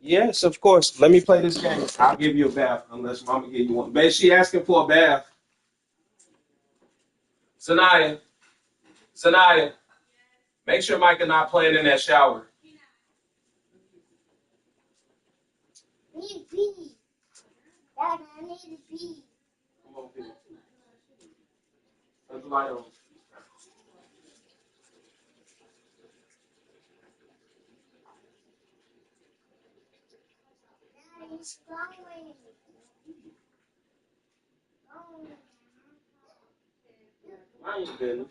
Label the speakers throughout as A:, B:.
A: Yes, of course. Let me play this game. I'll give you a bath unless mama give you one. Babe, she asking for a bath. Zanaya, Zanaya, make sure Micah not playing in that shower. Come on, Pete. Turn the light on. Mind your business.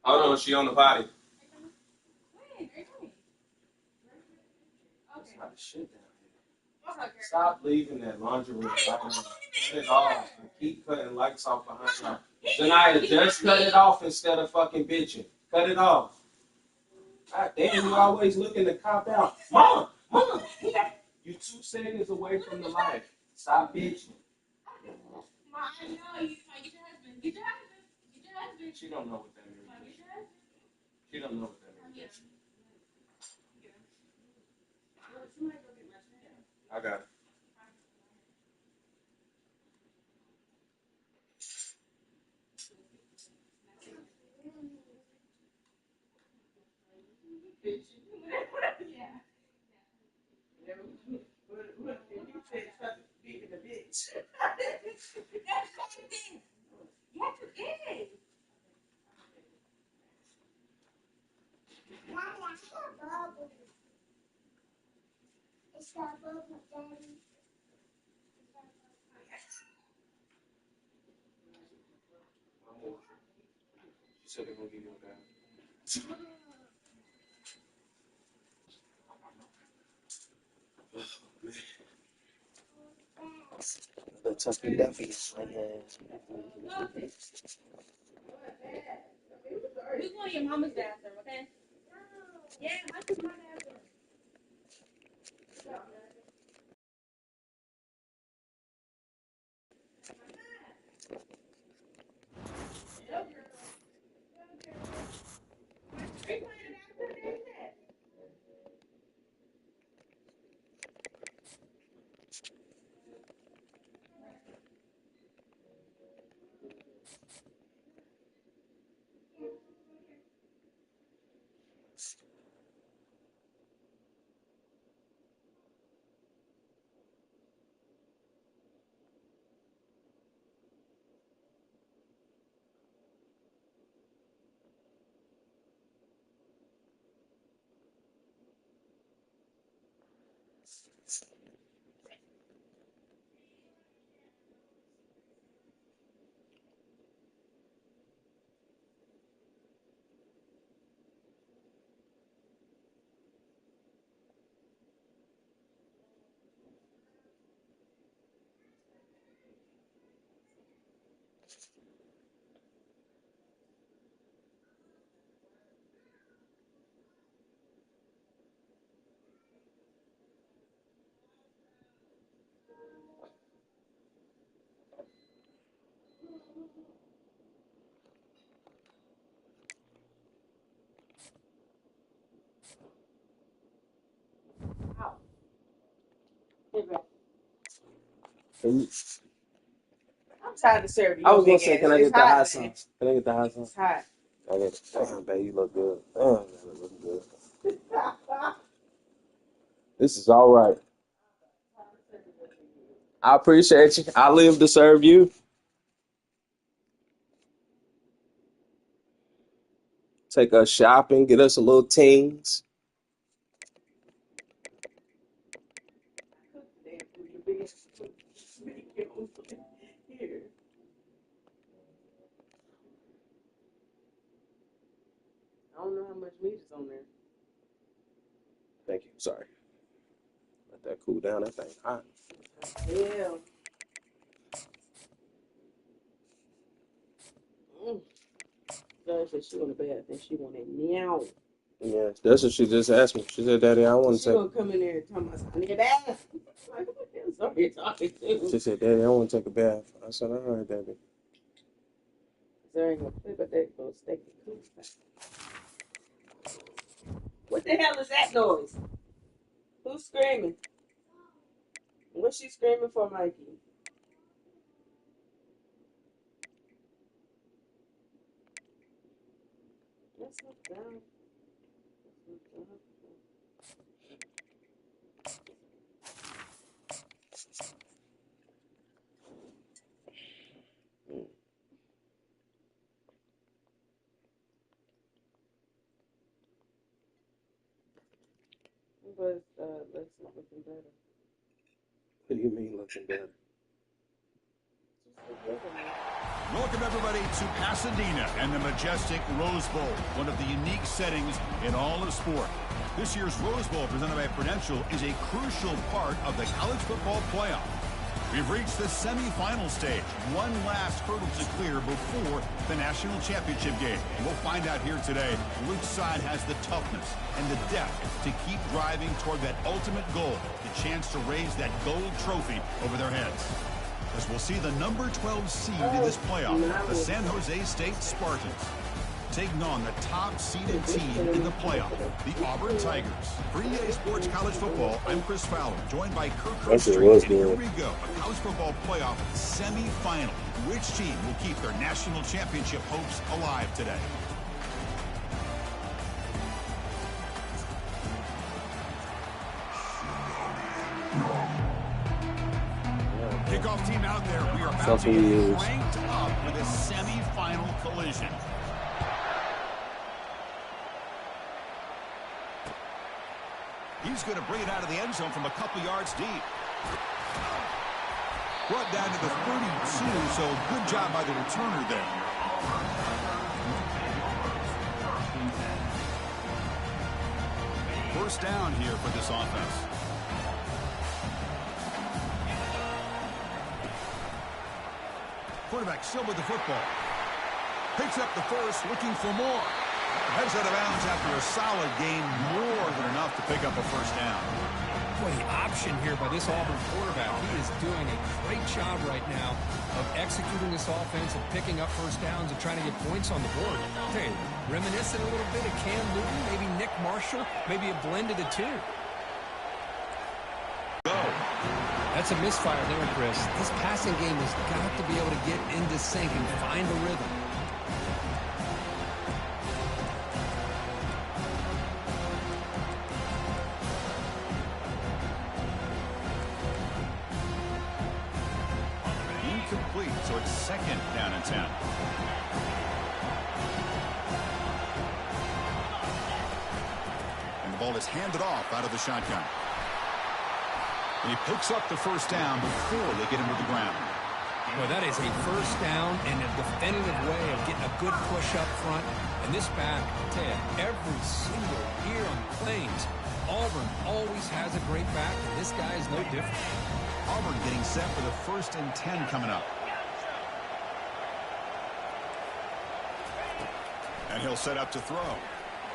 A: Hold on, she on the body. Stop leaving that laundry room right now. Cut it off. And keep cutting lights off behind you. Zanaya, just cut it off instead of fucking bitching. Cut it off. God damn, you always looking to cop out. Mama, mama, you 2 seconds away from the light. Stop bitching. She don't know what that means. She don't know what that means. I got it. She said they're gonna give you a bath. The Tuffy Duffy.
B: We going to your mama's bathroom, okay? Yeah, mine's my bathroom. I'm tired of serving you.
A: I was gonna say,
B: ass.
A: can I
B: It's
A: get the
B: hot,
A: hot
B: man.
A: sauce? Can I get the hot sauce?
B: It's hot.
A: I get. Damn, babe, you look good. Damn, you look good. This is all right. I appreciate you. I live to serve you. Take us shopping, get us a little tings.
B: Here. I don't know how much meat is on there.
A: Thank you. Sorry. Let that cool down. That thing hot.
B: Yeah. Girl said she want a bath and she want it now.
A: Yeah, that's what she just asked me. She said, "Daddy, I want to
C: She
A: take."
C: gonna come in there and tell us, I need a bath. Like, what the hell are you talking to?
A: She said, "Daddy, I want to take a bath." I said, "All right, Daddy."
C: There ain't gonna flip, but they go steak and cook. What the hell is that noise? Who's screaming? What's she screaming for, Mikey? That's not done. But let's not looking better.
A: What do you mean looking better?
D: Welcome, everybody, to Pasadena and the majestic Rose Bowl, one of the unique settings in all of sport. This year's Rose Bowl, presented by Prudential, is a crucial part of the college football playoff. We've reached the semifinal stage, one last hurdle to clear before the national championship game. And we'll find out here today which side has the toughness and the depth to keep driving toward that ultimate goal, the chance to raise that gold trophy over their heads. As we'll see the number 12 seed in this playoff, the San Jose State Spartans, taking on the top-seeded team in the playoff, the Auburn Tigers. For EA Sports College Football, I'm Chris Fowler, joined by Kirk Street. And here we go, a college football playoff semifinal. Which team will keep their national championship hopes alive today? Kickoff team out there. We are about to get cranked up with a semi-final collision. He's going to bring it out of the end zone from a couple yards deep. Brought down to the 32, so good job by the returner there. First down here for this offense. Quarterback still with the football. Picks up the first, looking for more. Heads out of bounds after a solid gain, more than enough to pick up a first down.
E: Boy, the option here by this Auburn quarterback, he is doing a great job right now of executing this offense and picking up first downs and trying to get points on the board. Okay, reminiscent a little bit of Cam Newton, maybe Nick Marshall, maybe a blend of the two. That's a misfire there, Chris. This passing game has got to be able to get into sync and find a rhythm.
D: Incomplete, so it's second down and 10. And the ball is handed off out of the shotgun. And he picks up the first down before they get him to the ground.
E: Well, that is a first down and a definitive way of getting a good push up front. And this back, I tell you, every single year on the Plains, Auburn always has a great back, and this guy is no different.
D: Auburn getting set for the 1st and 10 coming up. And he'll set up to throw.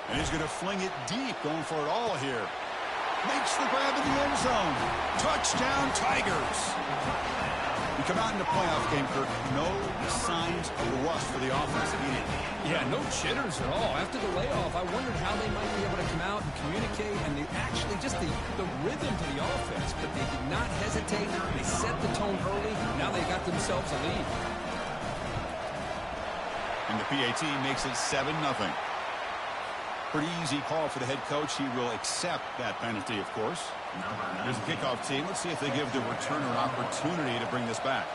D: And he's going to fling it deep, going for it all here. Makes the grab in the end zone. Touchdown, Tigers. We come out in the playoff game, Kirk. No signs of rust for the offense immediately.
E: Yeah, no jitters at all. After the layoff, I wondered how they might be able to come out and communicate, and actually just the rhythm to the offense. But they did not hesitate. They set the tone early. Now they got themselves a lead.
D: And the PAT makes it 7-0. Pretty easy call for the head coach. He will accept that penalty, of course. Here's the kickoff team. Let's see if they give the returner an opportunity to bring this back.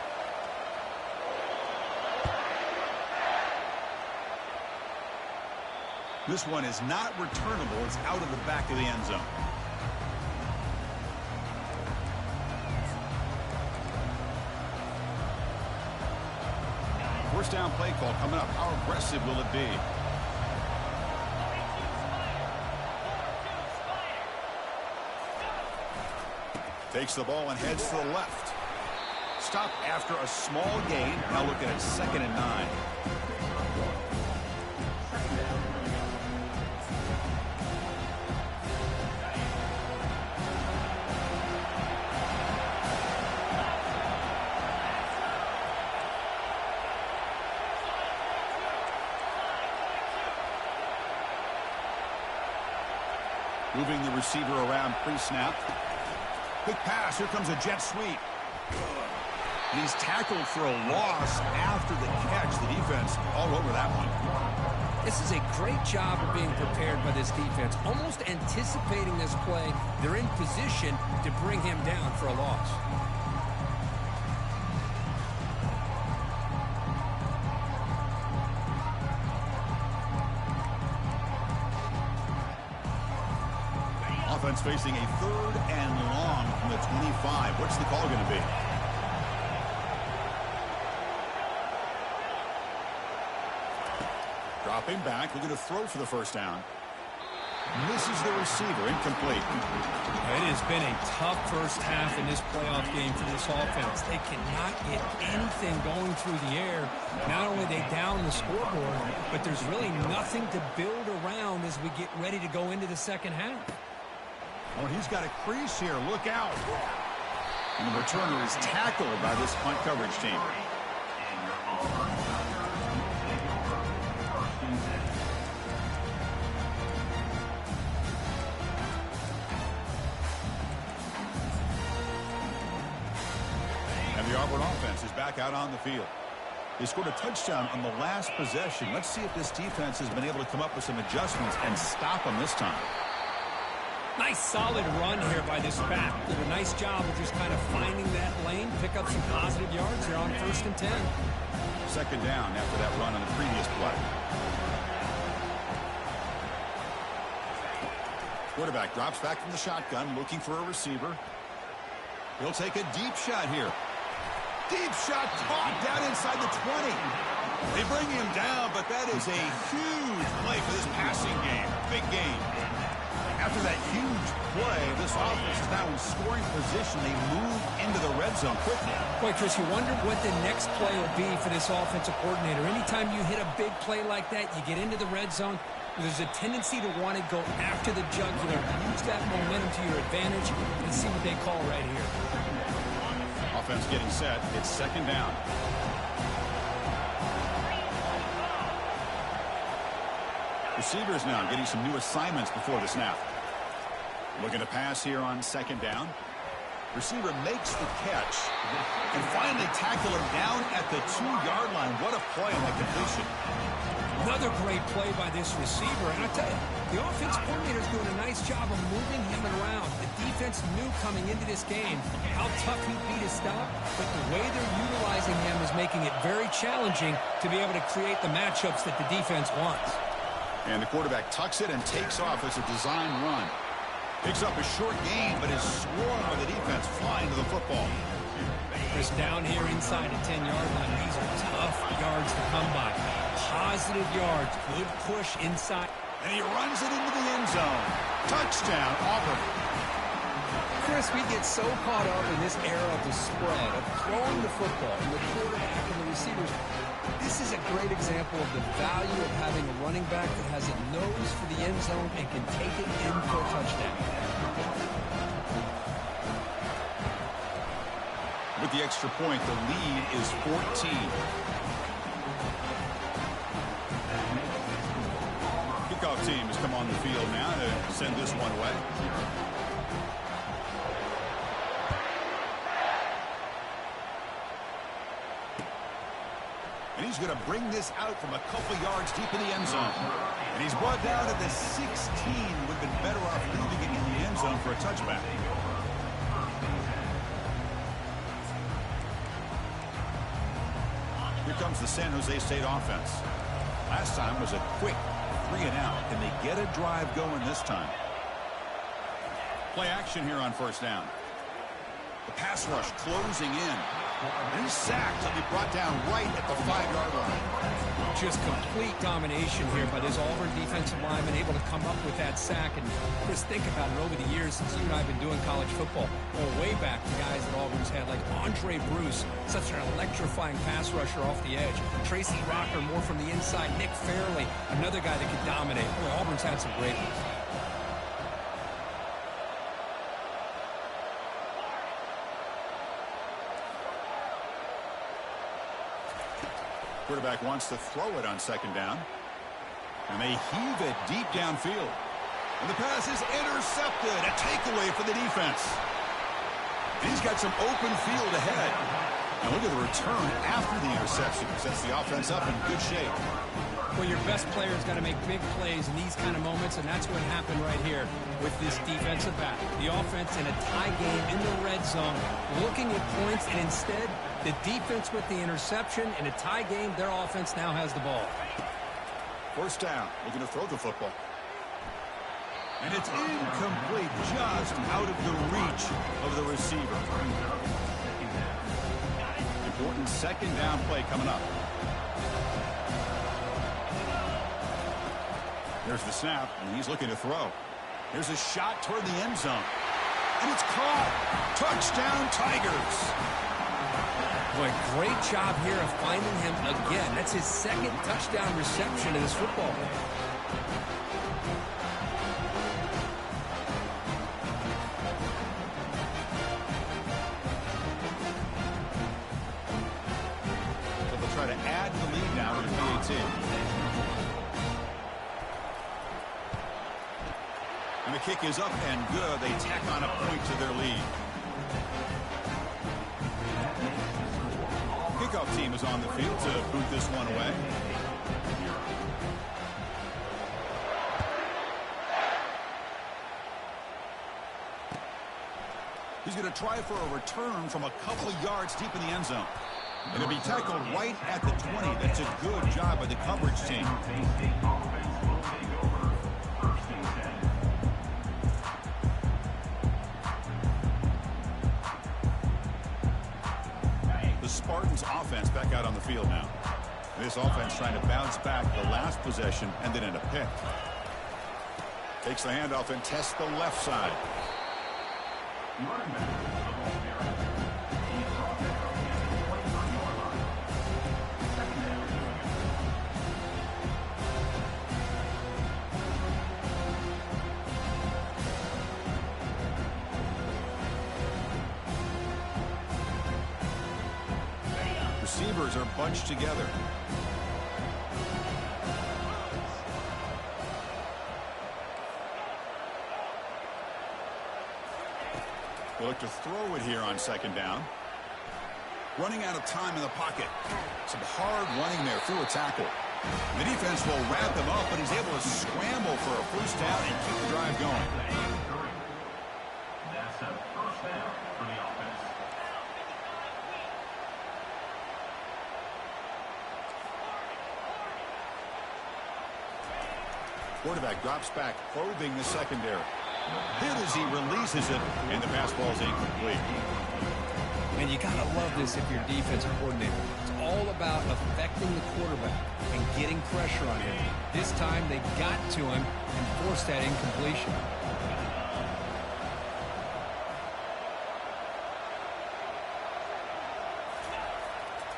D: This one is not returnable. It's out of the back of the end zone. First down play call coming up. How aggressive will it be? Takes the ball and heads to the left. Stop after a small gain. Now looking at 2nd and 9. Moving the receiver around pre-snap. Quick pass. Here comes a jet sweep. And he's tackled for a loss after the catch. The defense all over that one.
E: This is a great job of being prepared by this defense. Almost anticipating this play. They're in position to bring him down for a loss.
D: Offense facing a 3rd and long from the 25. What's the call going to be? Dropping back, looking to throw for the first down. Misses the receiver, incomplete.
E: It has been a tough first half in this playoff game for this offense. They cannot get anything going through the air. Not only they down the scoreboard, but there's really nothing to build around as we get ready to go into the second half.
D: Oh, he's got a crease here. Look out. And the returner is tackled by this punt coverage team. And the Auburn offense is back out on the field. They scored a touchdown on the last possession. Let's see if this defense has been able to come up with some adjustments and stop them this time.
E: Nice solid run here by this back. Did a nice job of just kind of finding that lane, pick up some positive yards here on 1st and 10.
D: Second down after that run on the previous play. Quarterback drops back from the shotgun, looking for a receiver. He'll take a deep shot here. Deep shot caught down inside the 20. They bring him down, but that is a huge play for this passing game. Big game. After that huge play, this offense is now in scoring position. They move into the red zone quickly.
E: Boy, Chris, you wonder what the next play will be for this offensive coordinator. Anytime you hit a big play like that, you get into the red zone, there's a tendency to want to go after the jugular, use that momentum to your advantage, and see what they call right here.
D: Offense getting set. It's second down. Receivers now getting some new assignments before the snap. Looking to pass here on second down. Receiver makes the catch and finally tackle him down at the 2-yard line. What a play on that completion.
E: Another great play by this receiver. And I tell you, the offense coordinator is doing a nice job of moving him around. The defense knew coming into this game how tough he'd be to stop, but the way they're utilizing him is making it very challenging to be able to create the matchups that the defense wants.
D: And the quarterback tucks it and takes off as a design run. Picks up a short gain, but is swarmed by the defense flying to the football.
E: Chris, down here inside the 10-yard line, these are tough yards to come by. Positive yards, good push inside.
D: And he runs it into the end zone. Touchdown, Auburn.
E: Chris, we get so caught up in this era of the spread, of throwing the football, and the quarterback and the receivers. This is a great example of the value of having a running back that has a nose for the end zone and can take it in for a touchdown.
D: With the extra point, the lead is 14. Kickoff team has come on the field now to send this one away. And he's going to bring this out from a couple yards deep in the end zone. And he's brought down to the 16. Would have been better off leaving it in the end zone for a touchback. Here comes the San Jose State offense. Last time was a quick 3-and-out. Can they get a drive going this time? Play action here on first down. The pass rush closing in. And he's sacked. He'll be brought down right at the 5-yard line.
E: Just complete domination here by this Auburn defensive lineman, able to come up with that sack. And Chris, think about it over the years since you and I have been doing college football. Well, way back to guys that Auburn's had, like Andre Bruce, such an electrifying pass rusher off the edge. Tracy Rocker, more from the inside. Nick Fairley, another guy that could dominate. Boy, Auburn's had some great ones.
D: Quarterback wants to throw it on second down. And they heave it deep downfield. And the pass is intercepted. A takeaway for the defense. And he's got some open field ahead. And look at the return after the interception. Sets the offense up in good shape.
E: Well, your best player is going to make big plays in these kind of moments, and that's what happened right here with this defensive back. The offense in a tie game in the red zone, looking at points, and instead, the defense with the interception. In a tie game, their offense now has the ball.
D: First down, looking to throw the football. And it's incomplete, just out of the reach of the receiver. Important second down play coming up. There's the snap, and he's looking to throw. Here's a shot toward the end zone. And it's caught. Touchdown, Tigers.
E: Boy, great job here of finding him again. That's his second touchdown reception in this football game.
D: So they'll try to add the lead now to the 18. And the kick is up and good. They tack on a point to their lead. Kickoff team is on the field to boot this one away. He's going to try for a return from a couple of yards deep in the end zone. It'll be tackled right at the 20. That's a good job by the coverage team. Spartans offense back out on the field now. This offense trying to bounce back the last possession and then in a pick. Takes the handoff and tests the left side. Receivers are bunched together. They look to throw it here on second down. Running out of time in the pocket. Some hard running there through a tackle. The defense will wrap him up, but he's able to scramble for a first down and keep the drive going.
F: That's a first down for the offense.
D: Quarterback drops back, probing the secondary. Hit as he releases it, and the pass ball is incomplete.
E: And you got to love this if you're a defensive coordinator. It's all about affecting the quarterback and getting pressure on him. This time they got to him and forced that incompletion.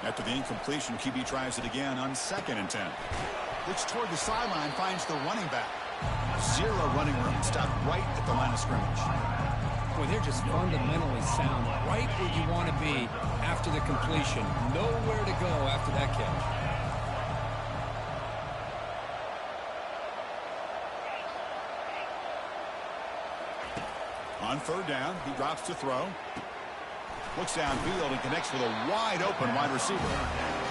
D: After the incompletion, QB tries it again on 2nd and 10. Looks toward the sideline, finds the running back. Zero running room, stopped right at the line of scrimmage.
E: Boy, they're just fundamentally sound, right where you want to be after the completion. Nowhere to go after that catch.
D: On 3rd down, he drops to throw. Looks downfield and connects with a wide-open wide receiver.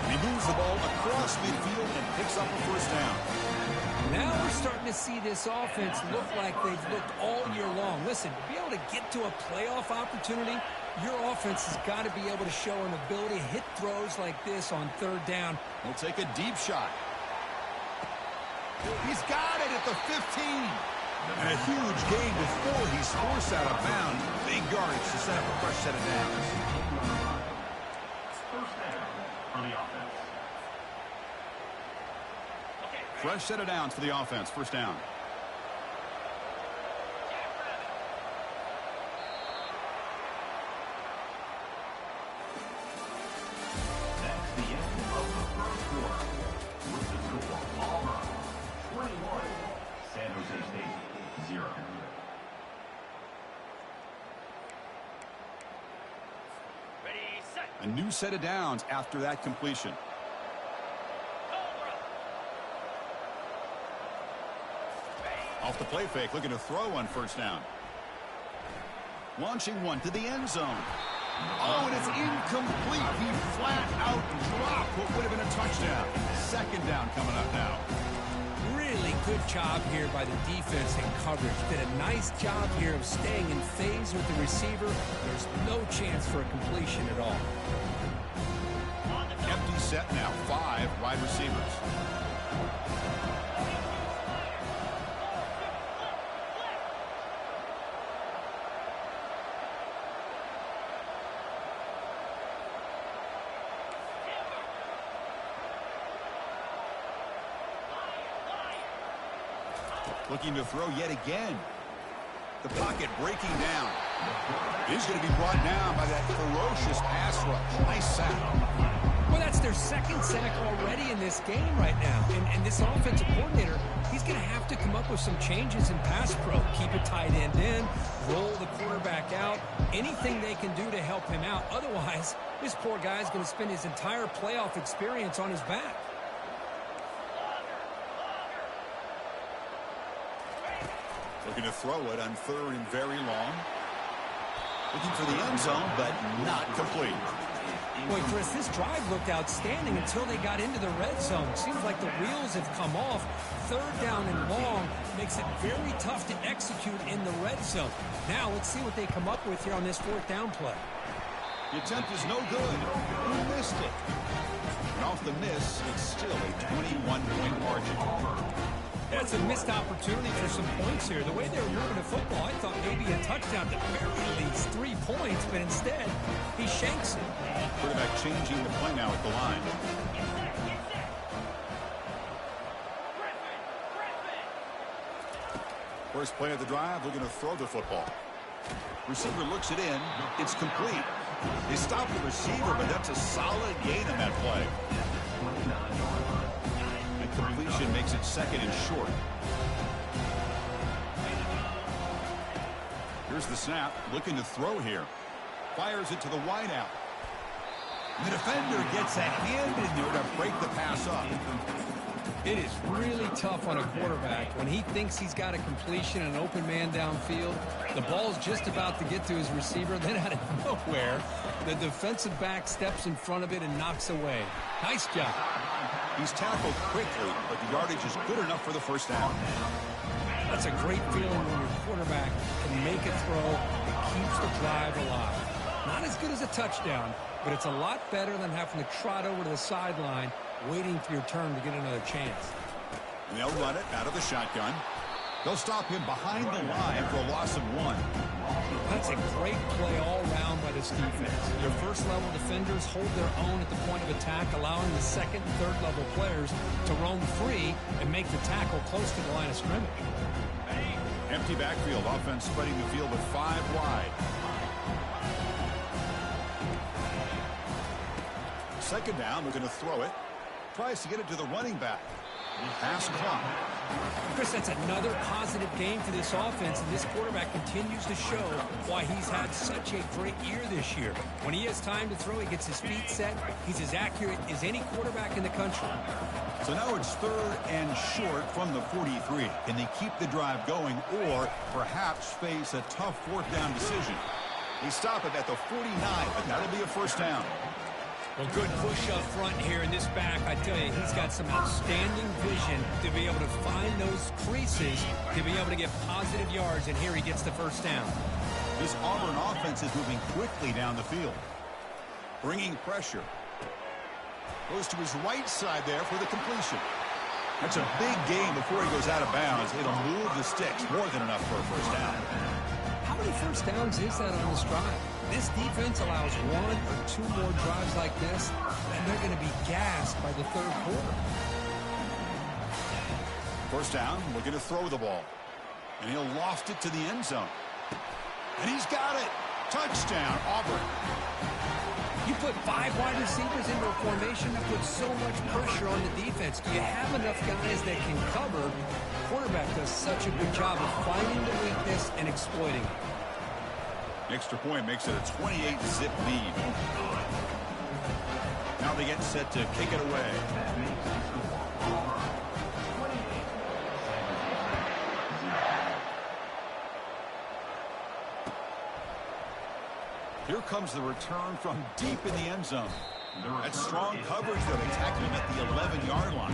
D: And he moves the ball across midfield and picks up a first down.
E: Now we're starting to see this offense look like they've looked all year long. Listen, to be able to get to a playoff opportunity, your offense has got to be able to show an ability to hit throws like this on 3rd down.
D: He'll take a deep shot. He's got it at the 15. And a huge gain before he's forced out of bounds. Big yardage to set up a fresh set of downs.
F: First down for the offense.
D: Fresh set of downs for the offense. First down.
F: That's the end of the first quarter. With the score, Auburn 21, San Jose State 0.
D: A new set of downs after that completion. Off the play fake, looking to throw on first down. Launching one to the end zone. Oh, and it's incomplete. He flat out dropped what would have been a touchdown. Second down coming up now.
E: Really good job here by the defense and coverage. Did a nice job here of staying in phase with the receiver. There's no chance for a completion at all.
D: Empty set now, 5 wide receivers. Looking to throw yet again. The pocket breaking down. He's going to be brought down by that ferocious pass rush. Nice sack.
E: Well, that's their second sack already in this game right now. And this offensive coordinator, he's going to have to come up with some changes in pass pro. Keep a tight end in, roll the quarterback out, anything they can do to help him out. Otherwise, this poor guy's going to spend his entire playoff experience on his back.
D: Looking to throw it on 3rd and very long. Looking for the end zone, but not complete.
E: Boy, Chris, this drive looked outstanding until they got into the red zone. Seems like the wheels have come off. 3rd down and long makes it very tough to execute in the red zone. Now let's see what they come up with here on this 4th down play.
D: The attempt is no good. Who missed it? And off the miss, it's still a 21-point margin.
E: That's a missed opportunity for some points here. The way they were moving the football, I thought maybe a touchdown to very least 3 points, but instead, he shanks it.
D: Quarterback changing the play now at the line. First play of the drive, looking to throw the football. Receiver looks it in. It's complete. They stop the receiver, but that's a solid gain on that play. Completion makes it 2nd and short. Here's the snap, looking to throw here. Fires it to the wideout. The defender gets a hand in there to break the pass up.
E: It is really tough on a quarterback when he thinks he's got a completion and an open man downfield. The ball's just about to get to his receiver, then out of nowhere, the defensive back steps in front of it and knocks away. Nice job.
D: He's tackled quickly, but the yardage is good enough for the first down.
E: That's a great feeling when your quarterback can make a throw that keeps the drive alive. Not as good as a touchdown, but it's a lot better than having to trot over to the sideline waiting for your turn to get another chance.
D: And they'll run it out of the shotgun. They'll stop him behind the line for a loss of 1.
E: That's a great play all around by this defense. Your first-level defenders hold their own at the point of attack, allowing the second and third-level players to roam free and make the tackle close to the line of scrimmage.
D: Empty backfield, offense spreading the field with 5 wide. Second down, we're going to throw it. Tries to get it to the running back. Pass clock.
E: Chris, that's another positive game for this offense, and this quarterback continues to show why he's had such a great year this year. When he has time to throw, he gets his feet set. He's as accurate as any quarterback in the country.
D: So now it's 3rd and short from the 43. Can they keep the drive going or perhaps face a tough 4th down decision? They stop it at the 49, but that'll be a first down.
E: Well, good push up front here in this back. I tell you, he's got some outstanding vision to be able to find those creases, to be able to get positive yards, and here he gets the first down.
D: This Auburn offense is moving quickly down the field. Bringing pressure. Goes to his right side there for the completion. That's a big gain before he goes out of bounds. It'll move the sticks, more than enough for a first down.
E: How many first downs is that on this drive? This defense allows 1 or 2 more drives like this, and they're going to be gassed by the 3rd quarter.
D: First down, looking to throw the ball. And he'll loft it to the end zone. And he's got it. Touchdown, Auburn.
E: You put 5 wide receivers into a formation that puts so much pressure on the defense. Do you have enough guys that can cover? The quarterback does such a good job of finding the weakness and exploiting it.
D: Extra point makes it a 28-zip lead. Now they get set to kick it away. Here comes the return from deep in the end zone. That's strong coverage, though. They tackle him at the 11-yard line.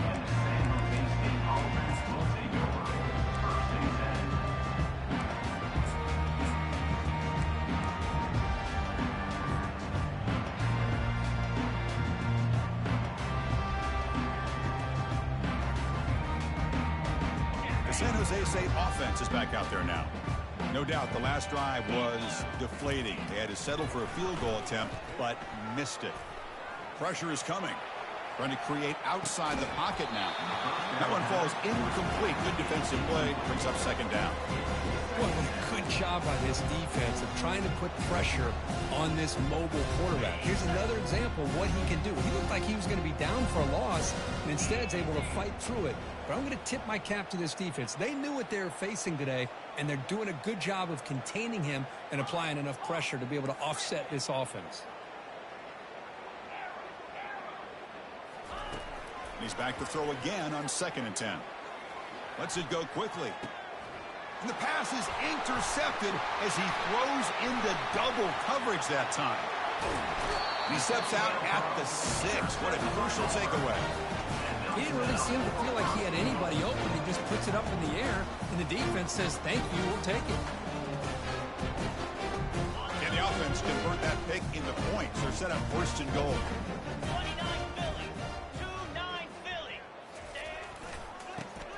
D: The San Jose State offense is back out there now. No doubt the last drive was deflating. They had to settle for a field goal attempt, but missed it. Pressure is coming. Trying to create outside the pocket now. That one falls incomplete. Good defensive play. Brings up second down.
E: Boy, what a good job by this defense of trying to put pressure on this mobile quarterback. Here's another example of what he can do. He looked like he was going to be down for a loss, and instead is able to fight through it. But I'm going to tip my cap to this defense. They knew what they were facing today, and they're doing a good job of containing him and applying enough pressure to be able to offset this offense.
D: He's back to throw again on 2nd and 10. Lets it go quickly. And the pass is intercepted as he throws into double coverage that time. He steps out at the 6. What a crucial takeaway.
E: He didn't really seem to feel like he had anybody open. He just puts it up in the air, and the defense says, thank you, we'll take it.
D: And the offense convert that pick into points. They're set up 1st and goal.
F: 29 Philly.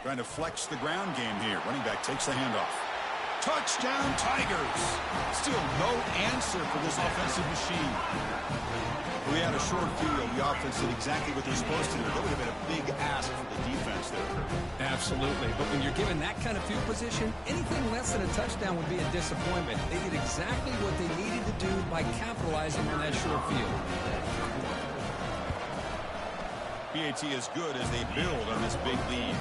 D: Trying to flex the ground game here. Running back takes the handoff. Touchdown, Tigers. Still no answer for this offensive machine. We had a short field. The offense did exactly what they're supposed to do. That would have been a big ask for the defense there.
E: Absolutely. But when you're given that kind of field position, anything less than a touchdown would be a disappointment. They did exactly what they needed to do by capitalizing on that short field.
D: PAT is good as they build on this big lead.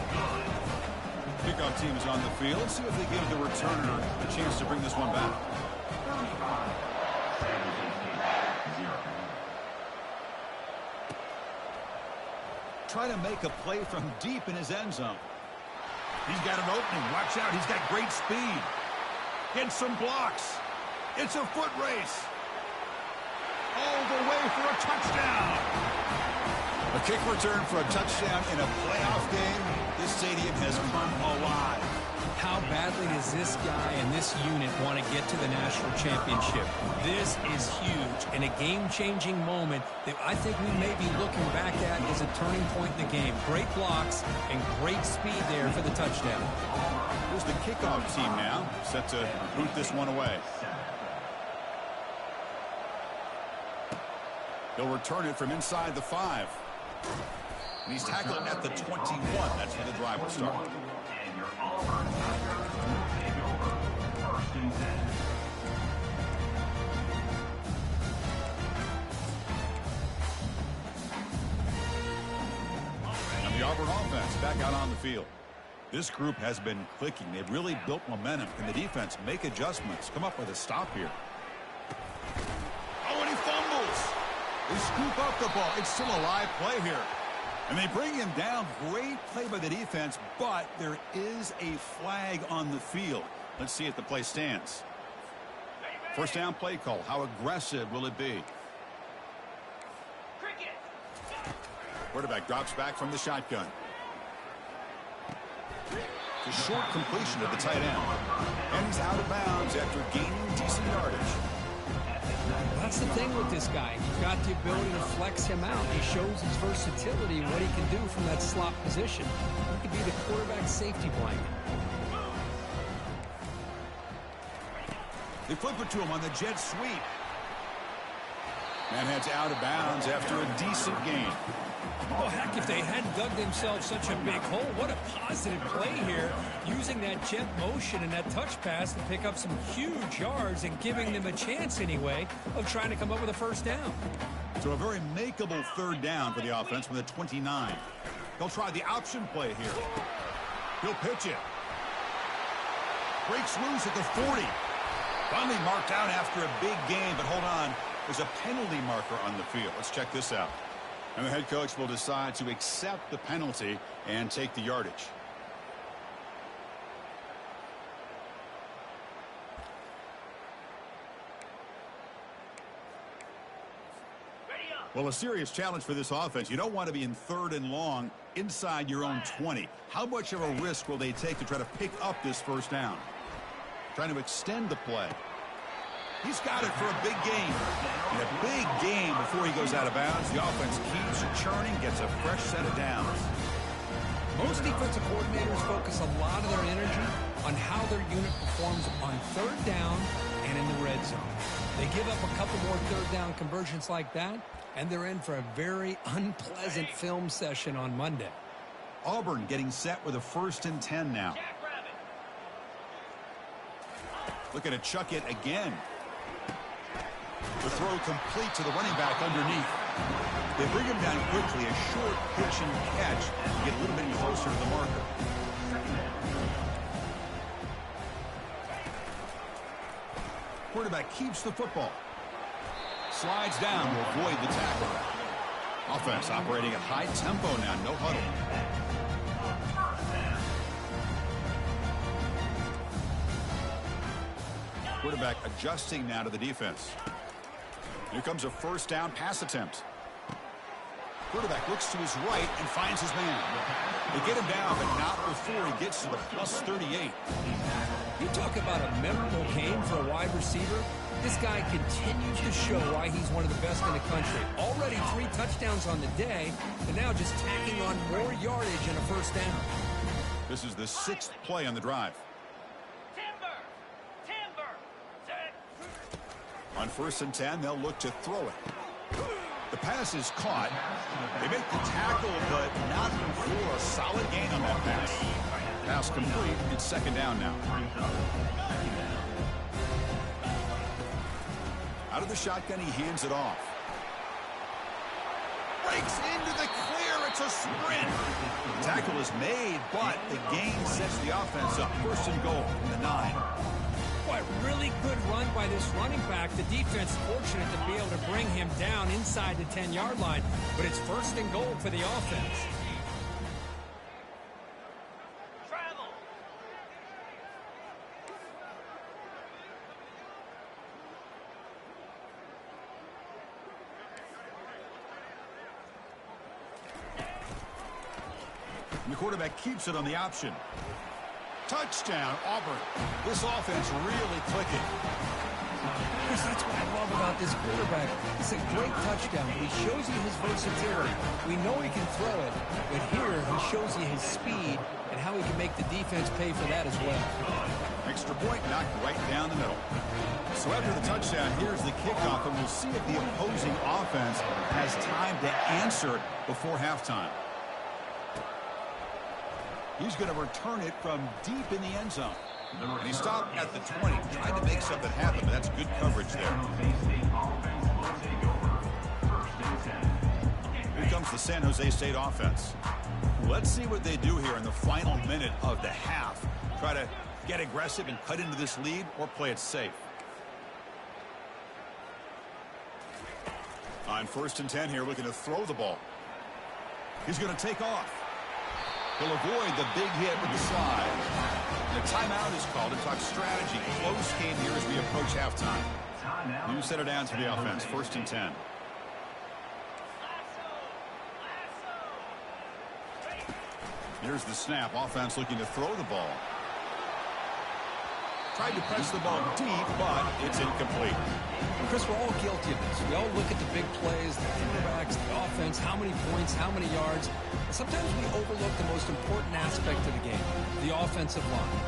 D: Kickoff team is on the field. See if they give the returner a chance to bring this one back. Try to make a play from deep in his end zone. He's got an opening. Watch out. He's got great speed. Gets some blocks. It's a foot race. All the way for a touchdown. A kick return for a touchdown in a playoff game. This stadium has come alive.
E: How badly does this guy and this unit want to get to the national championship? This is huge and a game-changing moment that I think we may be looking back at as a turning point in the game. Great blocks and great speed there for the touchdown.
D: Here's the kickoff team now, set to boot this one away. They'll return it from inside the 5. And he's tackled at the 21. That's where the drive will start.
F: And your Auburn Tigers will take over 1st and 10.
D: And the Auburn offense back out on the field. This group has been clicking. They've really built momentum. Can the defense make adjustments? Come up with a stop here. Oh, and he fumbles. They scoop up the ball. It's still a live play here. And they bring him down. Great play by the defense, but there is a flag on the field. Let's see if the play stands. First down play call. How aggressive will it be? Quarterback drops back from the shotgun. It's a short completion to the tight end. And he's out of bounds after gaining decent yardage.
E: That's the thing with this guy. He's got the ability to flex him out. He shows his versatility and what he can do from that slot position. He could be the quarterback's safety blanket.
D: They flip it to him on the jet sweep. Man heads out of bounds after a decent gain.
E: Oh, heck, if they hadn't dug themselves such a big hole, what a positive play here, using that jet motion and that touch pass to pick up some huge yards and giving them a chance anyway of trying to come up with a first down.
D: So a very makeable third down for the offense from the 29. They'll try the option play here. He'll pitch it. Breaks loose at the 40. Finally marked out after a big game, but hold on. There's a penalty marker on the field. Let's check this out. And the head coach will decide to accept the penalty and take the yardage. Well, a serious challenge for this offense. You don't want to be in 3rd and long inside your own 20. How much of a risk will they take to try to pick up this first down? Trying to extend the play. He's got it for a big gain. And a big gain before he goes out of bounds. The offense keeps churning, gets a fresh set of downs.
E: Most defensive coordinators focus a lot of their energy on how their unit performs on 3rd down and in the red zone. They give up a couple more 3rd down conversions like that, and they're in for a very unpleasant film session on Monday.
D: Auburn getting set with a 1st and 10 now. Looking to chuck it again. The throw complete to the running back underneath. They bring him down quickly, a short pitch and catch to get a little bit closer to the marker. Quarterback keeps the football. Slides down to avoid the tackle. Offense operating at high tempo now, no huddle. Quarterback adjusting now to the defense. Here comes a 1st down pass attempt. Quarterback looks to his right and finds his man. They get him down, but not before he gets to the +38.
E: You talk about a memorable game for a wide receiver. This guy continues to show why he's one of the best in the country. Already 3 touchdowns on the day, and now just tacking on more yardage and a 1st down.
D: This is the 6th play on the drive. On 1st and 10, they'll look to throw it. The pass is caught. They make the tackle, but not before a solid gain on that pass. Pass complete. It's 2nd down now. Out of the shotgun, he hands it off. Breaks into the clear. It's a sprint. The tackle is made, but the gain sets the offense up. 1st and goal from the 9.
E: Boy, really good run by this running back. The defense fortunate to be able to bring him down inside the 10-yard line, but it's 1st and goal for the offense.
D: And the quarterback keeps it on the option. Touchdown, Auburn. This offense really clicking.
E: Chris, that's what I love about this quarterback. It's a great touchdown, but he shows you his versatility. We know he can throw it, but here he shows you his speed and how he can make the defense pay for that as well.
D: Extra point knocked right down the middle. So after the touchdown, here's the kickoff, and we'll see if the opposing offense has time to answer it before halftime. He's going to return it from deep in the end zone. And he stopped at the 20, trying to make something happen, but that's good coverage there. Here comes the San Jose State offense. Let's see what they do here in the final minute of the half. Try to get aggressive and cut into this lead, or play it safe. On 1st and 10 here, looking to throw the ball. He's going to take off. He'll avoid the big hit with the slide. And a timeout is called to talk strategy. Close game here as we approach halftime. New set of downs for the offense. 1st and 10. Here's the snap. Offense looking to throw the ball. Tried to press the ball deep, but it's incomplete.
E: Chris, we're all guilty of this. We all look at the big plays, the quarterbacks, the offense, how many points, how many yards. And sometimes we overlook the most important aspect of the game, the offensive line.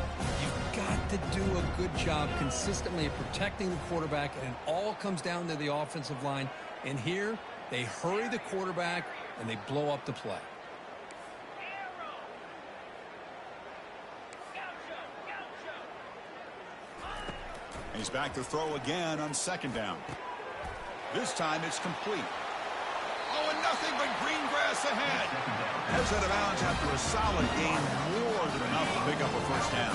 E: You've got to do a good job consistently of protecting the quarterback, and it all comes down to the offensive line. And here, they hurry the quarterback, and they blow up the play.
D: He's back to throw again on 2nd down. This time it's complete. Oh, and nothing but green grass ahead. Heads out of bounds after a solid gain, more than enough to pick up a 1st down.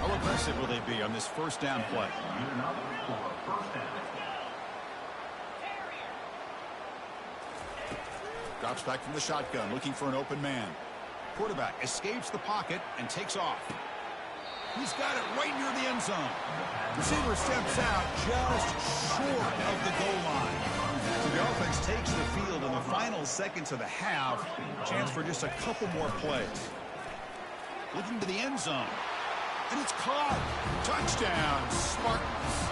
D: How aggressive will they be on this 1st down play? Drops back from the shotgun, looking for an open man. Quarterback escapes the pocket and takes off. He's got it right near the end zone. Receiver steps out just short of the goal line. So the offense takes the field in the final seconds of the half. Chance for just a couple more plays. Looking to the end zone. And it's caught. Touchdown, Spartans.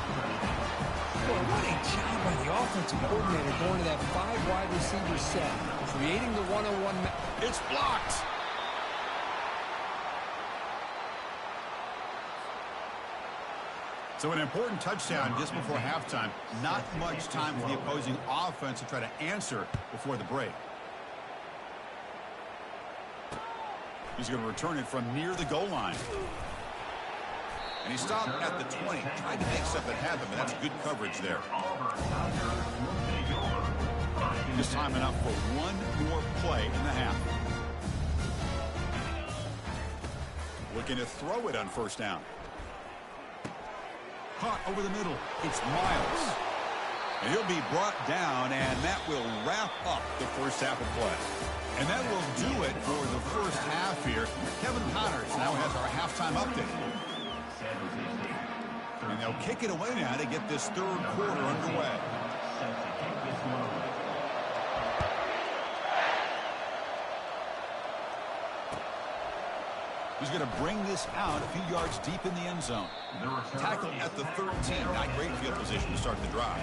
E: Boy, what a job by the offensive coordinator going to that 5 wide receiver set, creating the one-on-one.
D: It's blocked. So an important touchdown just before halftime. Not much time for the opposing offense to try to answer before the break. He's going to return it from near the goal line. And he stopped at the 20. Tried to make something happen, but that's good coverage there. Just time enough for one more play in the half. Looking to throw it on first down. Caught over the middle. It's Miles. And he'll be brought down, and that will wrap up the first half of play. And that will do it for the first half here. Kevin Connors now has our halftime update. And they'll kick it away now to get this third quarter underway. He's going to bring this out a few yards deep in the end zone. Tackle at the 13. Not great field position to start the drive.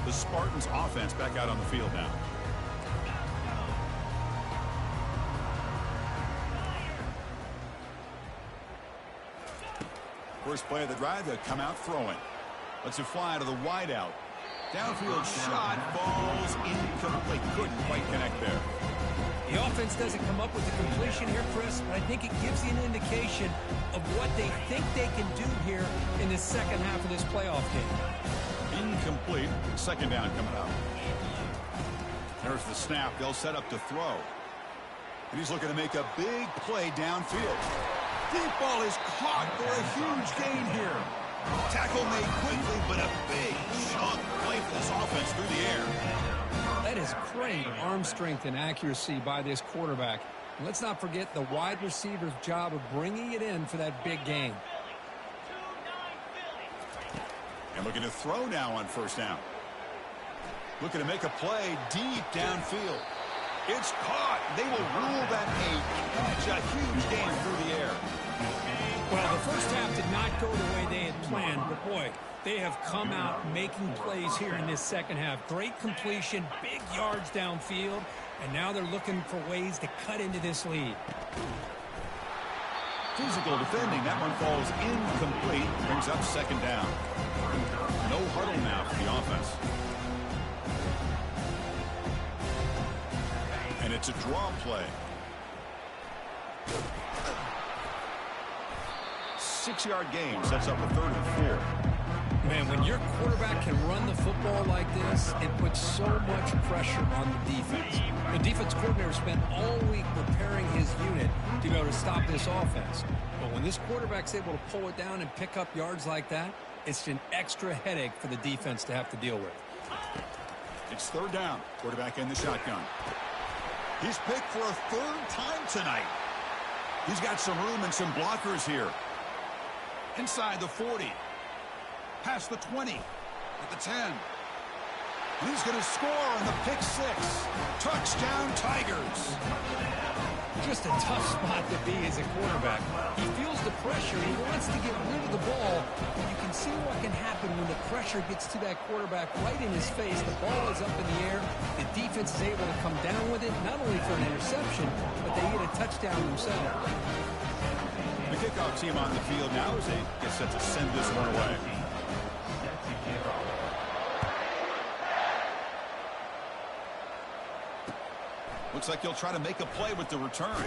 D: The Spartans offense back out on the field now. First play of the drive, they'll come out throwing. Lets it fly to the wideout. Downfield shot falls incomplete. Couldn't quite connect there.
E: The offense doesn't come up with the completion here, Chris, but I think it gives you an indication of what they think they can do here in the second half of this playoff game.
D: Incomplete. Second down coming up. There's the snap. They'll set up to throw. And he's looking to make a big play downfield. Deep ball is caught for a huge gain here. Tackle made quickly, but a big chunk play for this offense through the air.
E: That is great arm strength and accuracy by this quarterback. And let's not forget the wide receiver's job of bringing it in for that big gain.
D: And looking to throw now on first down. Looking to make a play deep downfield. It's caught. They will rule that a catch. A huge gain through the air.
E: Well, the first half did not go the way they had planned, but boy, they have come out making plays here in this second half. Great completion, big yards downfield, and now they're looking for ways to cut into this lead.
D: Physical defending. That one falls incomplete. Brings up second down. No huddle now for the offense. And it's a draw play. 6-yard gain sets up a 3rd and 4.
E: Man, when your quarterback can run the football like this, it puts so much pressure on the defense. The defense coordinator spent all week preparing his unit to be able to stop this offense. But when this quarterback's able to pull it down and pick up yards like that, it's an extra headache for the defense to have to deal with.
D: It's 3rd down. Quarterback in the shotgun. He's picked for a 3rd time tonight. He's got some room and some blockers here. Inside the 40. Past the 20. At the 10. And he's going to score on the pick 6. Touchdown, Tigers.
E: Just a tough spot to be as a quarterback. He feels the pressure. He wants to get rid of the ball. But you can see what can happen when the pressure gets to that quarterback right in his face. The ball is up in the air. The defense is able to come down with it, not only for an interception, but they get a touchdown themselves.
D: The kickoff team on the field now as they get set to send this one away. Looks like he'll try to make a play with the return.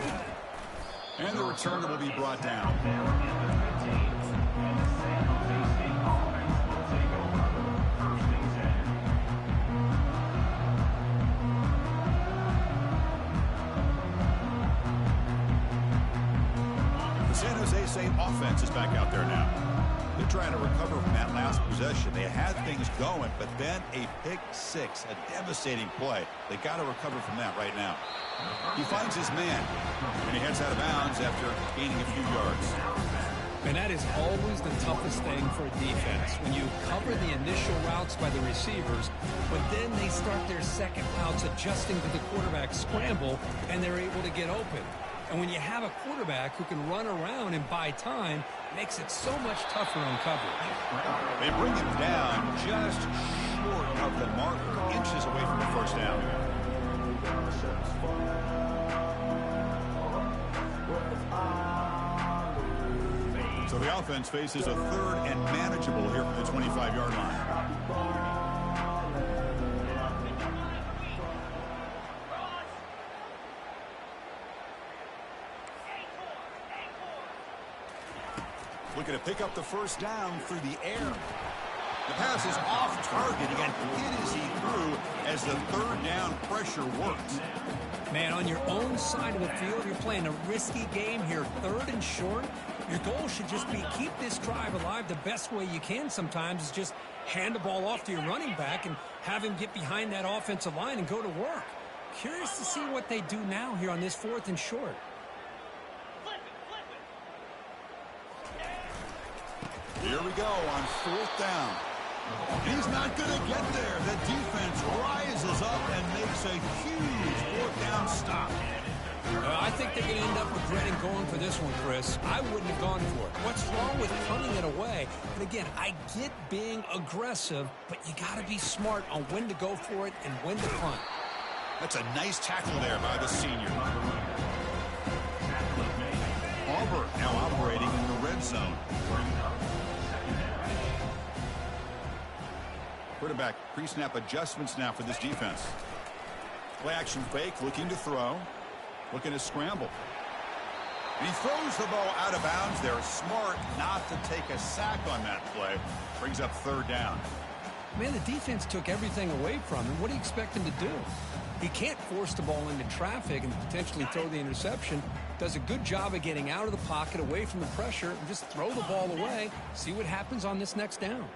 D: And the returner will be brought down. The San Jose State offense is back out there now. They're trying to recover from that last possession. They had things going, but then a pick six, a devastating play. They got to recover from that right now. He finds his man, and he heads out of bounds after gaining a few yards.
E: And that is always the toughest thing for a defense, when you cover the initial routes by the receivers, but then they start their second routes adjusting to the quarterback scramble, and they're able to get open. And when you have a quarterback who can run around and buy time, it makes it so much tougher on coverage.
D: They bring him down just short of the marker, inches away from the first down. So the offense faces a third and manageable here from the 25-yard line. Looking to pick up the first down through the air. The pass is off target. He got hit as he threw as the third down pressure worked.
E: Man, on your own side of the field, you're playing a risky game here, third and short. Your goal should just be keep this drive alive. The best way you can sometimes is just hand the ball off to your running back and have him get behind that offensive line and go to work. Curious to see what they do now here on this fourth and short.
D: Here we go on fourth down. He's not going to get there. The defense rises up and makes a huge fourth down stop.
E: I think they're going to end up regretting going for this one, Chris. I wouldn't have gone for it. What's wrong with punting it away? And again, I get being aggressive, but you got to be smart on when to go for it and when to punt.
D: That's a nice tackle there by the senior. Auburn now operating in the red zone. Quarterback pre-snap adjustments now for this defense. Play action fake, looking to throw. Looking to scramble. And he throws the ball out of bounds. They're smart not to take a sack on that play. Brings up third down.
E: Man, the defense took everything away from him. What do you expect him to do? He can't force the ball into traffic and potentially throw the interception. Does a good job of getting out of the pocket, away from the pressure, and just throw the ball away. See what happens on this next down.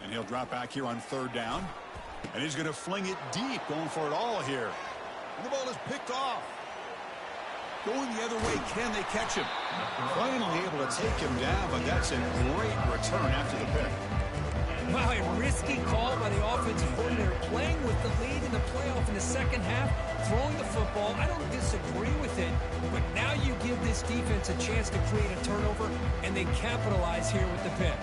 D: And he'll drop back here on third down. And he's going to fling it deep, going for it all here. And the ball is picked off. Going the other way, can they catch him? Finally able to take him down, but that's a great return after the pick.
E: Wow, a risky call by the offensive coordinator, playing with the lead in the playoff in the second half, throwing the football. I don't disagree with it, but now you give this defense a chance to create a turnover, and they capitalize here with the pick.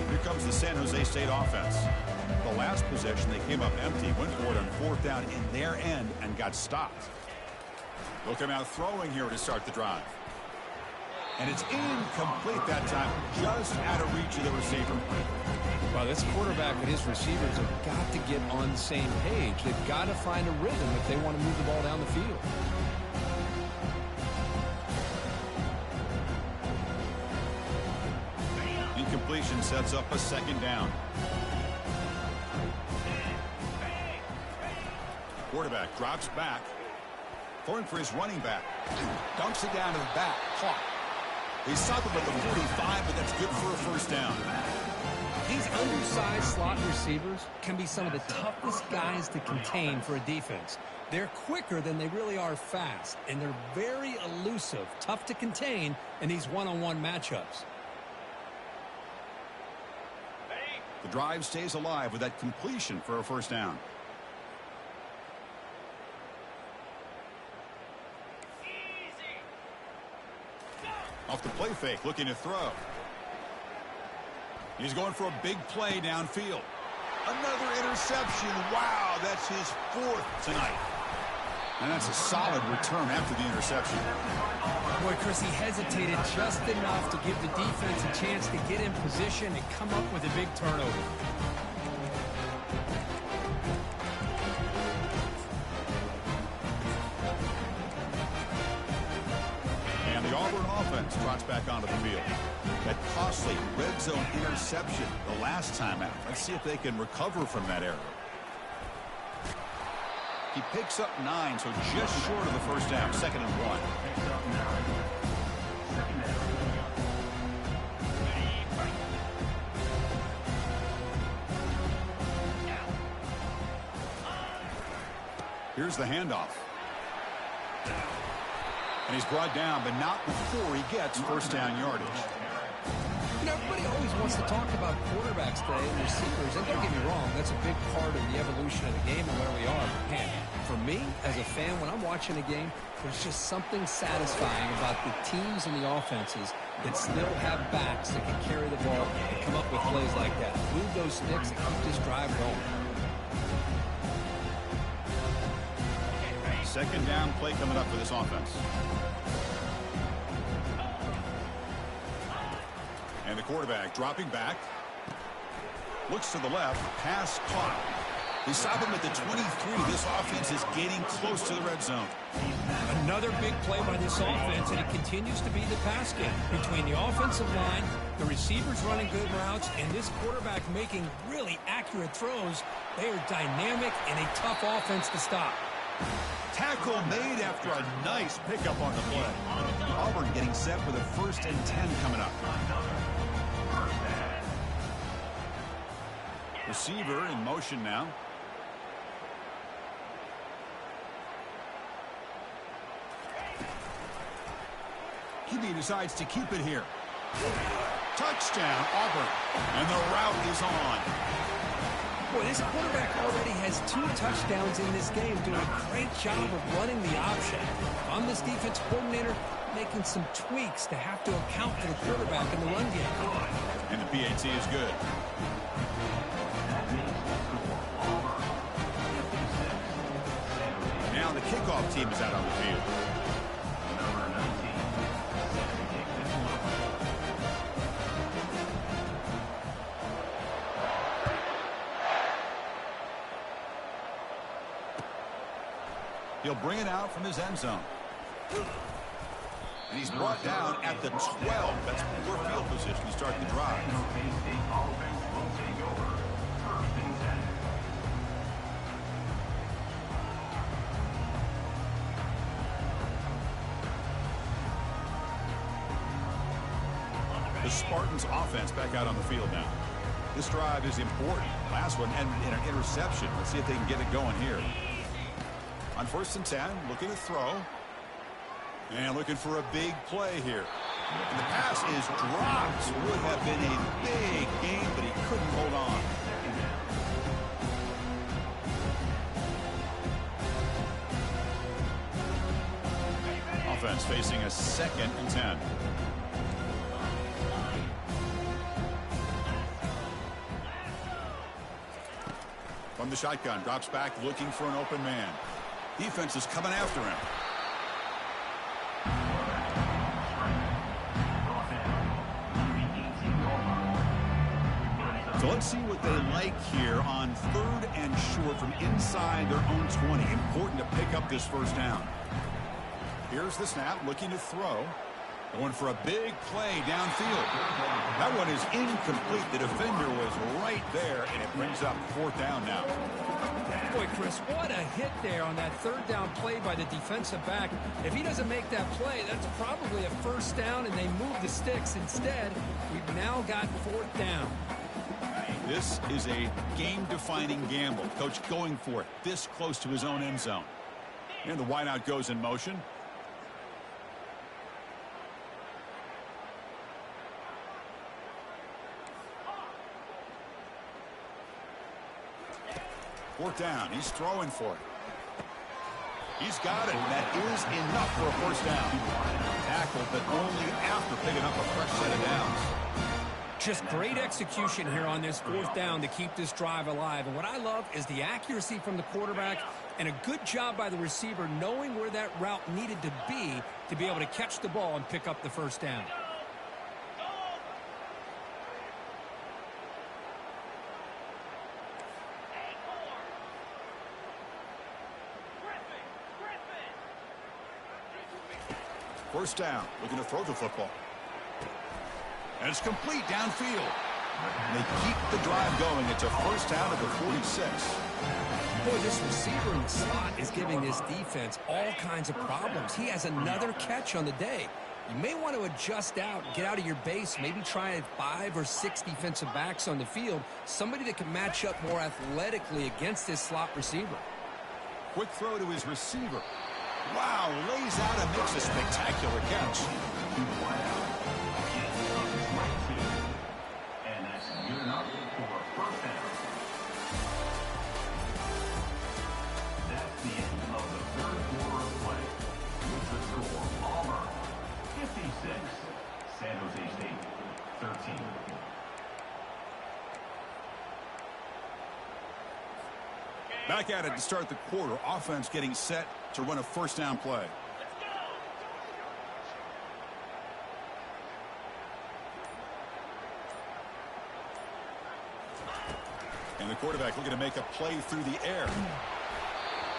D: Here comes the San Jose State offense. The last possession, they came up empty, went for it on fourth down in their end and got stopped. They'll come out throwing here to start the drive. And it's incomplete that time, just out of reach of the receiver.
E: Well, this quarterback and his receivers have got to get on the same page. They've got to find a rhythm if they want to move the ball down the field.
D: Incompletion sets up a second down. Quarterback drops back. Throwing for his running back. Dunks it down to the back. Caught. He stopped him at the 45, but that's good for a first down.
E: These undersized slot receivers can be some of the toughest guys to contain for a defense. They're quicker than they really are fast, and they're very elusive, tough to contain in these one-on-one matchups.
D: The drive stays alive with that completion for a first down. Off the play fake, looking to throw. He's going for a big play downfield. Another interception. Wow, that's his fourth tonight. And that's a solid return after the interception.
E: Boy, Chris, he hesitated just enough to give the defense a chance to get in position and come up with a big turnover.
D: And the Auburn offense trots back onto the field. That costly red zone interception the last time out. Let's see if they can recover from that error. He picks up 9, so just short of the first down. 2nd and 1.
F: Picks up 9. 2nd down.
D: Here's the handoff. And he's brought down, but not before he gets first down yardage.
E: You know, everybody always wants to talk about quarterbacks today and receivers, and don't get me wrong, that's a big part of the evolution of the game and where we are. But man, for me, as a fan, when I'm watching a game, there's just something satisfying about the teams and the offenses that still have backs that can carry the ball and come up with plays like that. Move those sticks and keep this drive going.
D: 2nd down play coming up for this offense. And the quarterback dropping back. Looks to the left. Pass caught. They stop him at the 23. This offense is getting close to the red zone.
E: Another big play by this offense, and it continues to be the pass game between the offensive line, the receivers running good routes, and this quarterback making really accurate throws. They are dynamic and a tough offense to stop.
D: Tackle made after a nice pickup on the play. Auburn getting set for the 1st and 10 coming up. Receiver in motion now. He decides to keep it here. Touchdown, Auburn. And the route is on.
E: Boy, this quarterback already has 2 touchdowns in this game, doing a great job of running the option. I'm this defense coordinator making some tweaks to have to account for the quarterback in the run game.
D: And the PAT is good. Now the kickoff team is out on the field.
F: Number 19. Set to kick this one.
D: He'll bring it out from his end zone. And he's brought down at the 12. That's poor field position to start the drive.
F: K-State offense will take over. 1st and 10.
D: The Spartans offense back out on the field now. This drive is important. Last one ended in an interception. Let's see if they can get it going here. On 1st and 10, looking to throw. And looking for a big play here. And the pass is dropped. Would have been a big game, but he couldn't hold on. Offense facing a 2nd and 10. From the shotgun, drops back looking for an open man. Defense is coming after him. So let's see what they like here on 3rd and short from inside their own 20. Important to pick up this first down. Here's the snap, looking to throw. Going for a big play downfield. That one is incomplete. The defender was right there, and it brings up 4th down now.
E: Boy, Chris, what a hit there on that 3rd down play by the defensive back. If he doesn't make that play, that's probably a first down, and they move the sticks. Instead, we've now got 4th down.
D: This is a game-defining gamble. Coach going for it this close to his own end zone. And the wideout goes in motion. Fourth down. He's throwing for it. He's got it. That is enough for a first down. Tackled, but only after picking up a fresh set of downs.
E: Just great execution here on this 4th down to keep this drive alive. And what I love is the accuracy from the quarterback and a good job by the receiver knowing where that route needed to be able to catch the ball and pick up the first down.
D: First down, looking to throw the football. And it's complete downfield. And they keep the drive going. It's a first down at the 46.
E: Boy, this receiver in the slot is giving this defense all kinds of problems. He has another catch on the day. You may want to adjust out, get out of your base, maybe try 5 or 6 defensive backs on the field, somebody that can match up more athletically against this slot receiver.
D: Quick throw to his receiver. Wow, lays out and makes a spectacular catch.
F: And that's good enough for a first down. That's the end of the third quarter of play. With the score, Auburn 56, San Jose State 13.
D: Back at it to start the quarter. Offense getting set to run a first down play. And the quarterback looking to make a play through the air.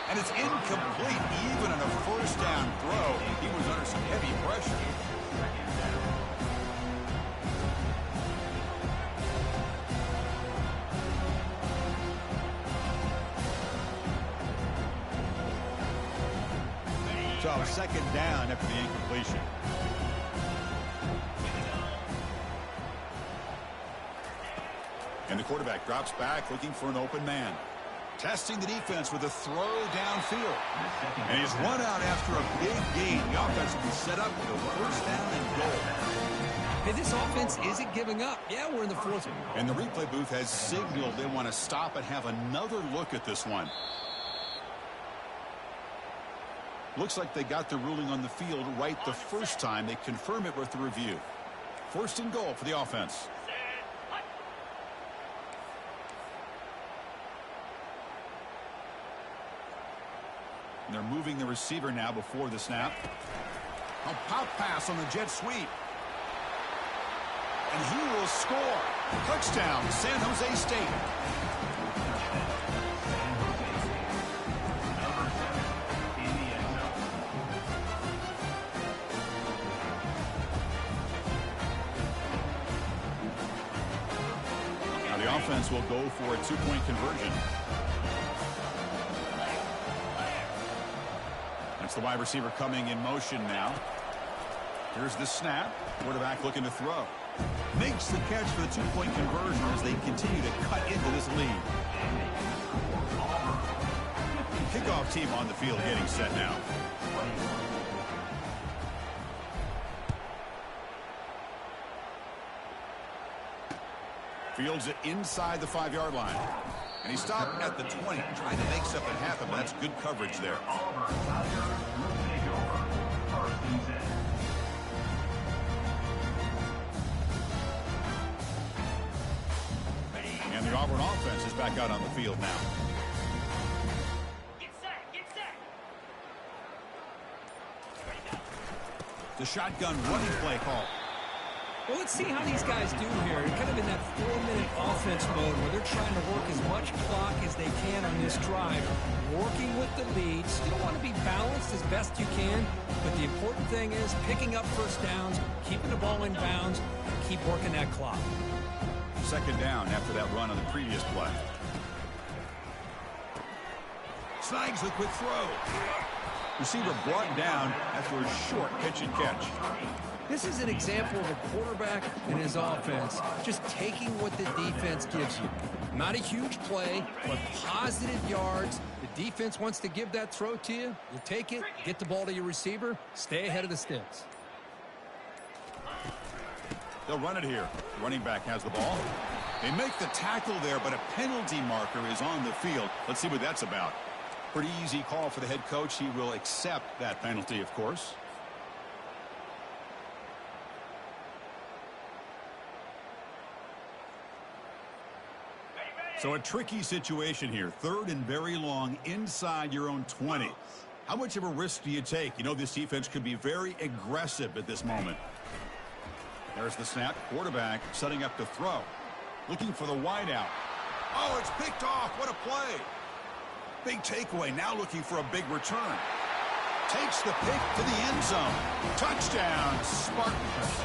D: And it's incomplete, even on a first down throw. He was under some heavy pressure. So second down after the incompletion. And the quarterback drops back looking for an open man. Testing the defense with a throw downfield. And he's run out after a big gain. The offense will be set up with a first down and goal.
E: Hey, this offense isn't giving up. Yeah, we're in the fourth.
D: And the replay booth has signaled they want to stop and have another look at this one. Looks like they got the ruling on the field right the first time. They confirm it with the review. First and goal for the offense. And they're moving the receiver now before the snap. A pop pass on the jet sweep. And he will score. Touchdown, San Jose State. Now the offense will go for a two-point conversion. That's the wide receiver coming in motion now. Here's the snap. Quarterback looking to throw. Makes the catch for the two-point conversion as they continue to cut into this lead. Kickoff team on the field getting set now. Fields it inside the 5-yard line. And he stopped at the 20, trying to make something happen, but that's good coverage there. And the Auburn offense is back out on the field now.
B: Get set, get set.
D: The shotgun running play call.
E: Well, let's see how these guys do here. They're kind of in that 4-minute offense mode where they're trying to work as much clock as they can on this drive. Working with the lead. Still want to be balanced as best you can. But the important thing is picking up first downs, keeping the ball in bounds, and keep working that clock.
D: Second down after that run on the previous play. Snags the quick throw. Receiver brought down after a short pitch and catch.
E: This is an example of a quarterback and his offense just taking what the defense gives you. Not a huge play, but positive yards. The defense wants to give that throw to you. You take it, get the ball to your receiver, stay ahead of the sticks.
D: They'll run it here. The running back has the ball. They make the tackle there, but a penalty marker is on the field. Let's see what that's about. Pretty easy call for the head coach. He will accept that penalty, of course. So a tricky situation here. Third and very long inside your own 20. How much of a risk do you take? You know this defense could be very aggressive at this moment. There's the snap. Quarterback setting up to throw. Looking for the wideout. Oh, it's picked off. What a play. Big takeaway. Now looking for a big return. Takes the pick to the end zone. Touchdown, Spartans.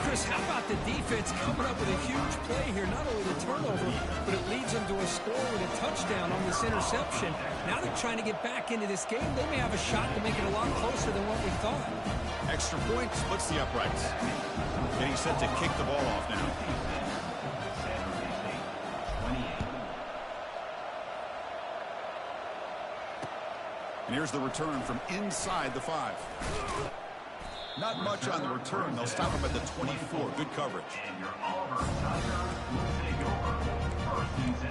E: Chris, how about the defense coming up with a huge play here? Not only the turnover, but it leads them to a score with a touchdown on this interception. Now they're trying to get back into this game. They may have a shot to make it a lot closer than what we thought.
D: Extra point splits the uprights. Getting set to kick the ball off now. And here's the return from inside the 5. Not much on the return. They'll stop him at the 24. Good coverage.
F: And your Auburn Tigers will take over 1st and 10.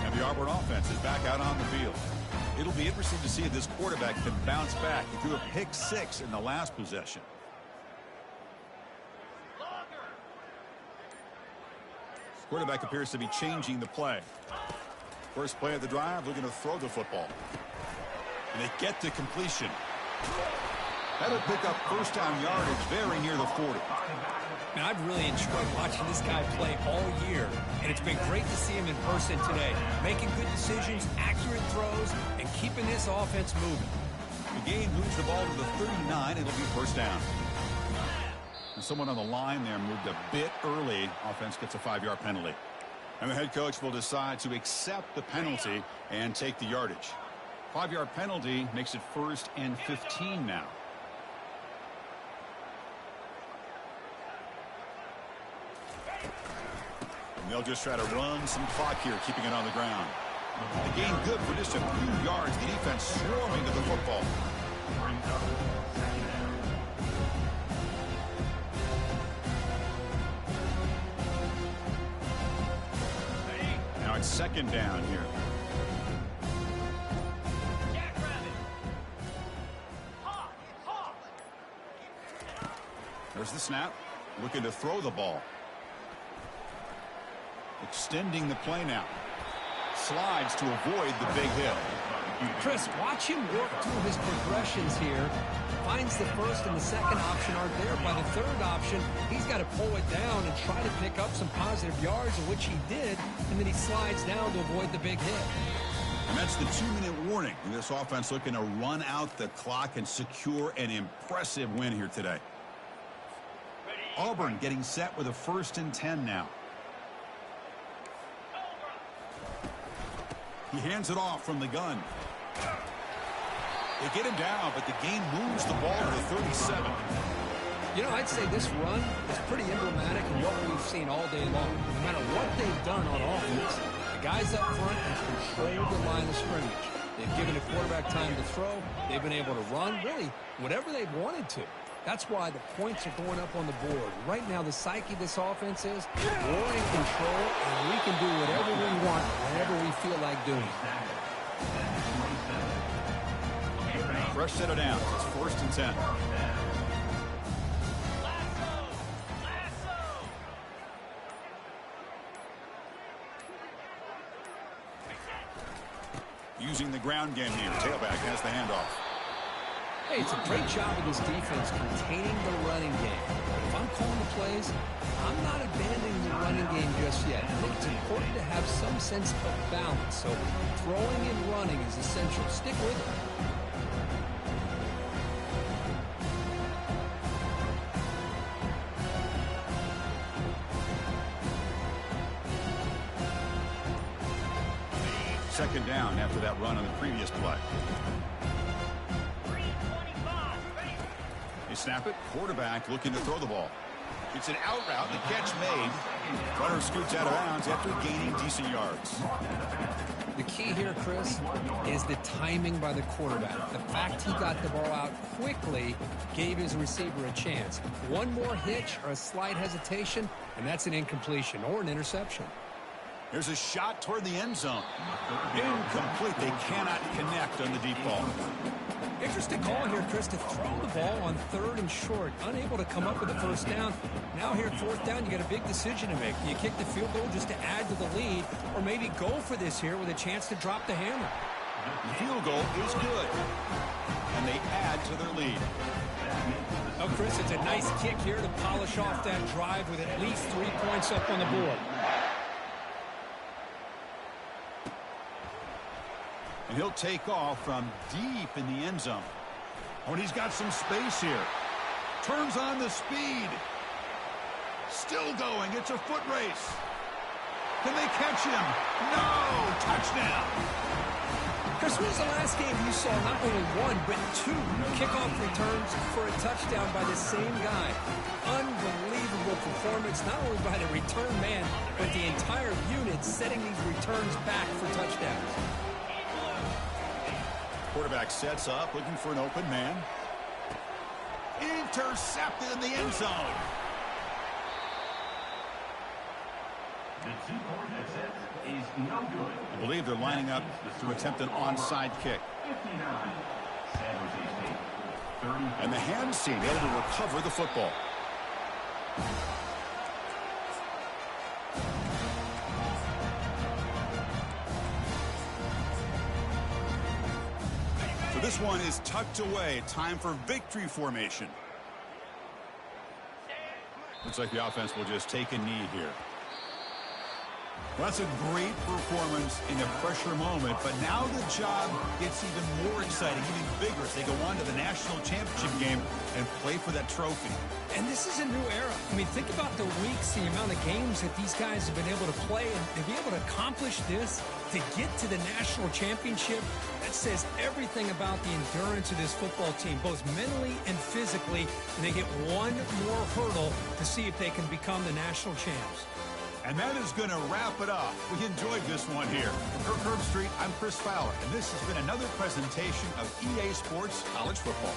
D: And the Auburn offense is back out on the field. It'll be interesting to see if this quarterback can bounce back. He threw a pick-6 in the last possession. Quarterback appears to be changing the play. First play of the drive, looking to throw the football. And they get to completion. That'll pick up first down yardage very near the 40.
E: Now, I've really enjoyed watching this guy play all year, and it's been great to see him in person today. Making good decisions, accurate throws, and keeping this offense moving.
D: The game moves the ball to the 39. It'll be first down. And someone on the line there moved a bit early. Offense gets a 5-yard penalty. And the head coach will decide to accept the penalty and take the yardage. 5-yard penalty makes it 1st and 15 now. And they'll just try to run some clock here, keeping it on the ground. The gain good for just a few yards. The defense swarming to the football. Now it's 2nd down here. There's the snap. Looking to throw the ball. Extending the play now. Slides to avoid the big hit.
E: Chris, watch him work through his progressions here. Finds the 1st and the 2nd option aren't there. By the 3rd option, he's got to pull it down and try to pick up some positive yards, of which he did, and then he slides down to avoid the big hit.
D: And that's the 2-minute warning. And this offense looking to run out the clock and secure an impressive win here today. Auburn getting set with a 1st and 10 now. He hands it off from the gun. They get him down, but the game moves the ball to the 37.
E: You know, I'd say this run is pretty emblematic of what we've seen all day long. No matter what they've done on offense, the guys up front have controlled the line of scrimmage. They've given the quarterback time to throw. They've been able to run, really, whatever they've wanted to. That's why the points are going up on the board. Right now, the psyche of this offense is we're in control, and we can do whatever we want, whenever we feel like doing it.
D: Fresh set of downs. It's 1st and 10. Using the ground game here. Tailback has the handoff.
E: Hey, it's a great job of this defense containing the running game. If I'm calling the plays, I'm not abandoning the running game just yet. I think it's important to have some sense of balance. So throwing and running is essential. Stick with it.
D: Second down after that run on the previous play. They snap it. Quarterback looking to throw the ball. It's an out route. The catch made. Runner scoots out of bounds after gaining decent yards.
E: The key here, Chris, is the timing by the quarterback. The fact he got the ball out quickly gave his receiver a chance. One more hitch or a slight hesitation, and that's an incompletion or an interception.
D: There's a shot toward the end zone. Incomplete. They cannot connect on the deep ball.
E: Interesting call here, Chris, to throw the ball on 3rd and short. Unable to come up with a 1st down. Now here at 4th down, you got a big decision to make. Do you kick the field goal just to add to the lead, or maybe go for this here with a chance to drop the hammer?
D: The field goal is good, and they add to their lead.
E: Oh, Chris, it's a nice kick here to polish off that drive with at least 3 points up on the board.
D: And he'll take off from deep in the end zone. Oh, and he's got some space here. Turns on the speed. Still going. It's a foot race. Can they catch him? No! Touchdown!
E: Chris, when was the last game you saw not only one, but two kickoff returns for a touchdown by the same guy? Unbelievable performance, not only by the return man, but the entire unit setting these returns back for touchdowns.
D: Quarterback sets up, looking for an open man. Intercepted in the end zone.
F: The two-point attempt is no good.
D: I believe they're lining up to attempt an onside kick.
F: 59. San Jose State. 30.
D: And the hands team able to recover the football. So this one is tucked away. Time for victory formation. Looks like the offense will just take a knee here. Well, that's a great performance in a pressure moment, but now the job gets even more exciting, even bigger as they go on to the national championship game and play for that trophy.
E: And this is a new era. I mean, think about the weeks, the amount of games that these guys have been able to play, and to be able to accomplish this, to get to the national championship, that says everything about the endurance of this football team, both mentally and physically, and they get one more hurdle to see if they can become the national champs.
D: And that is going to wrap it up. We enjoyed this one here. For Kirk Street, I'm Chris Fowler, and this has been another presentation of EA Sports College Football.